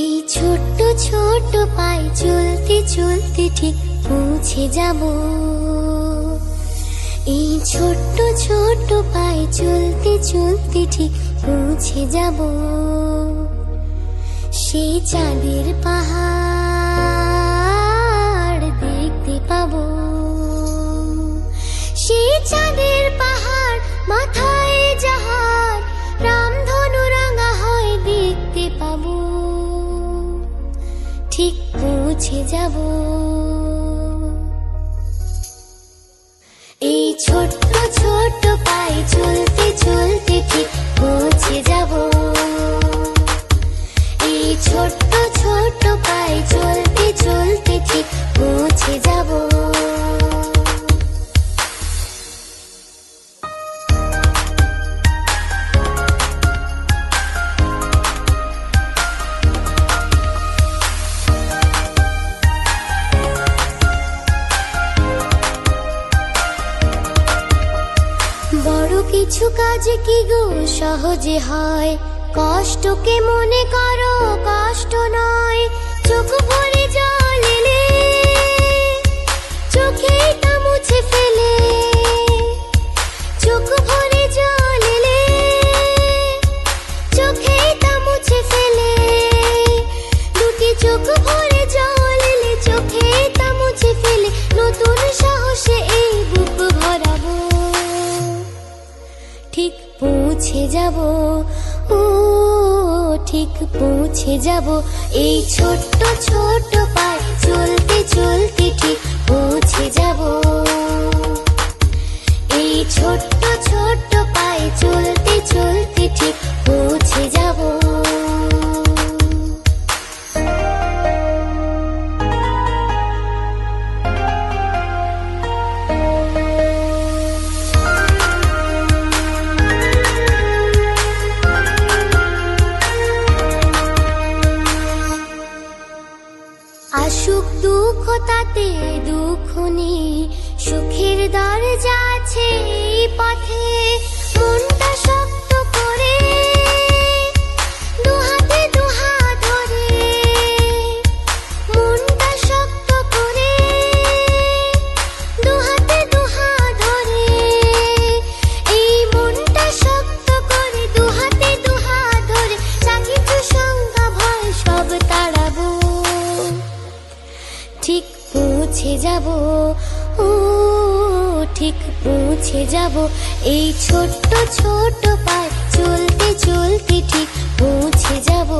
এই ছোট্ট ছোট্ট পায়ে চলতে চলতে ঠিক পৌঁছে যাব। এই ছোট্ট ছোট্ট পায়ে চলতে চলতে ঠিক পৌঁছে যাব। সেই চাঁদের পাহাড় দেখতে পাবো। সেই চাঁদের পাহাড় মাথায় যাহার রামধনু রাঙা হয় দেখতে পাবো। ঠিক পৌঁছে যাব। এই ছোট্ট ছোট্ট পায়ে চলতে চলতে ঠিক পৌঁছে যাব। এই ছোট্ট ছোট্ট পায়ে চলতে চলতে ঠিক পৌঁছে যাব। বড় কিছু কাজ কি গো সহজে হয়, কষ্টকে মনে করো কষ্ট নয়। চোখ ভরে জল এলে চোখে তা মুছে ফেলে। চোখ ভরে জল এলে চোখে তা মুছে ফেলে। দুটি চোখ ভরে জল এলে চোখে তা মুছে ফেলে। নতুন সাহসে এই বুক ভরাবো। ঠিক পৌঁছে যাব, ও ঠিক পৌঁছে যাব। এই ছোট্ট ছোট্ট পায়ে চলতে চলতে ঠিক পৌঁছে যাব। এই ছোট্ট ছোট্ট পায়ে চলতে চলতে ঠিক পৌঁছে যাব। আসুক দুঃখ তাতে দুঃখ নেই, সুখের দরজা আছে এই পথে। মনটা শক্ত করে দুহাতে দুহাত ধরে। মনটা শক্ত করে দুহাতে দুহাত ধরে। এই মনটা শক্ত করে দুহাতে দুহাত ধরে। যা কিছু শঙ্কা ভয় সব তাড়াবো। ঠিক পৌঁছে যাব, ও ঠিক পৌঁছে যাব। এই ছোট্ট ছোট্ট পায়ে চলতে চলতে ঠিক পৌঁছে যাব।